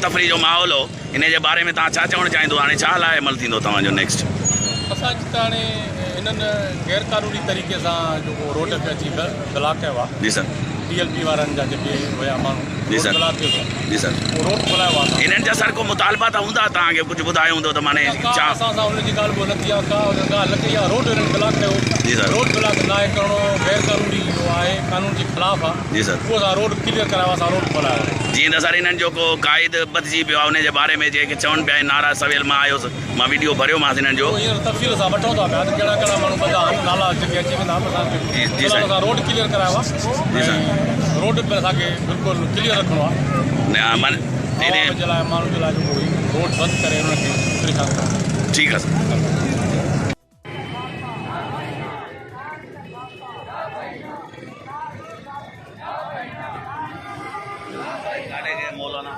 तफ़री जो माहौल हो इन जे बारे में तव्हां छा चवणु चाहींदो हाणे छा लाइ अमल थींदो तव्हांजो नेक्स्ट? असां जिते हाणे हिननि गैर क़ानूनी तरीक़े सां जेको रोड ते अची ब्लॉक कयो आहे जी सर TLP वारनि जा जेके हुया माण्हू जी सर ब्लॉक थियो जी सर उहो रोड खोलायो आहे इन्हनि जा सर को मुतालबा त हूंदा तव्हांखे कुझु ॿुधायो हूंदो त माने छा असां सां हुननि जी ॻाल्हि कोन थी आहे का ॻाल्हि न कई आहे रोड हिननि ब्लॉक कयो जी सर रोड ब्लॉक न आहे करिणो गैर क़ानूनी जो आहे कानून जे ख़िलाफ़ आहे जी सर उहो असां रोड क्लियर करायो असां रोड खोलायो जीअं त सर हिननि जो को क़ाइद बदिजी पियो आहे उन जे बारे में जेके चवनि पिया नाराज़ सवेल मां आयुसि मां वीडियो भरियोमांसि हिननि जो हींअर तफ़सील सां वठूं था पिया त कहिड़ा कहिड़ा माण्हू ॿधा नाला जेके अची वेंदा जी सर असां रोड क्लियर करायो जी सर आहे रोड पे असांखे बिल्कुलु क्लियर रखिणो आहे जे लाइ माण्हू जे लाइ जेको रोड बंदि करे हुनखे परेशान करणु ठीकु आहे सर मौलाना